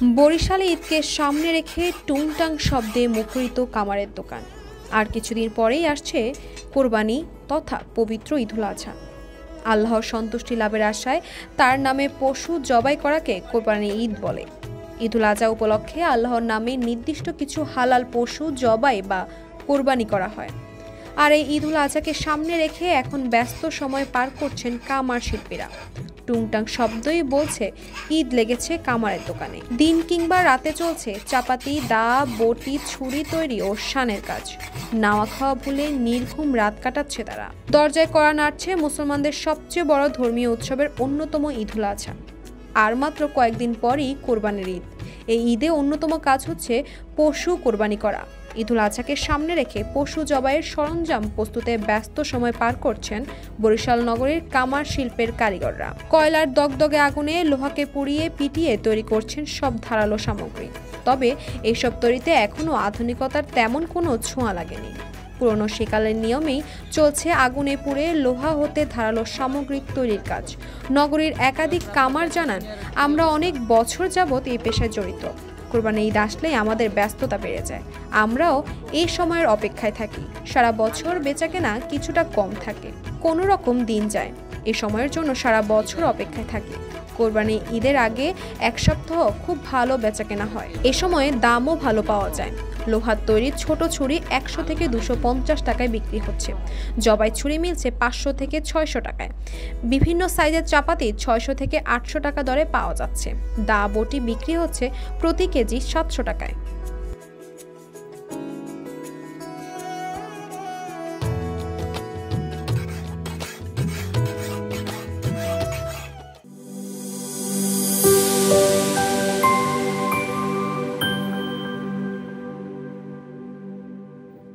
বরিশালে ঈদকে সামনে রেখে টুংটাং শব্দে মুখরিত কামারের দোকান। আর কিছুদিন পরেই আসছে কোরবানি তথা পবিত্র ঈদুল আজহা। আল্লাহর সন্তুষ্টি লাভের আশায় তার নামে পশু জবাই করাকে কোরবানি ঈদ বলে। ঈদুল আজহা উপলক্ষে আল্লাহর নামে নির্দিষ্ট কিছু হালাল পশু জবাই বা কোরবানি করা হয়। আর এই ঈদুল আজহাকে সামনে রেখে এখন ব্যস্ত সময় পার করছেন কামার শিল্পীরা। টুংটাং শব্দই বলছে ঈদ লেগেছে কামারের দোকানে। দিন কিংবা রাতে চলছে চাপাতি, দা, বটি, ছুরি তৈরি ও শানের কাজ। নাওয়া খাওয়া ভুলে নির্ঘুম রাত কাটাচ্ছে তারা। দরজায় কড়া নাড়ছে মুসলমানদের সবচেয়ে বড় ধর্মীয় উৎসবের অন্যতম ঈদুল আজহা। আর মাত্র কয়েকদিন পরই কোরবানির ঈদ। এই ঈদে অন্যতম কাজ হচ্ছে পশু কোরবানি করা। ঈদুল আজহাকে সামনে রেখে পশু জবাইয়ের সরঞ্জাম প্রস্তুতে ব্যস্ত সময় পার করছেন বরিশাল নগরীর কামার শিল্পের কারিগররা। কয়লার দগদগে আগুনে লোহাকে পুড়িয়ে পিটিয়ে তৈরি করছেন সব ধারালো সামগ্রী। তবে এইসব তৈরিতে এখনও আধুনিকতার তেমন কোনো ছোঁয়া লাগেনি। পুরনো সেকালের নিয়মেই চলছে আগুনে পুড়ে লোহা হতে ধারালো সামগ্রী তৈরির কাজ। নগরীর একাধিক কামার জানান, আমরা অনেক বছর যাবৎ এই পেশায় জড়িত। কোরবানি ঈদ আসলেই আমাদের ব্যস্ততা বেড়ে যায়। আমরাও এই সময়ের অপেক্ষায় থাকি। সারা বছর বেচাকেনা কিছুটা কম থাকে, কোনো রকম দিন যায়। এই সময়ের জন্য সারা বছর অপেক্ষায় থাকি। কোরবানি ঈদের আগে এক সপ্তাহ খুব ভালো বেচাকেনা হয়। এ সময়ে দামও ভালো পাওয়া যায়। লোহার তৈরি ছোট ছুরি 100 থেকে 250 টাকায় বিক্রি হচ্ছে। জবাই ছুরি মিলছে 500 থেকে 600 টাকায়। বিভিন্ন সাইজের চাপাতি 600 থেকে 800 টাকা দরে পাওয়া যাচ্ছে। দা, বটি বিক্রি হচ্ছে প্রতি কেজি 700 টাকায়।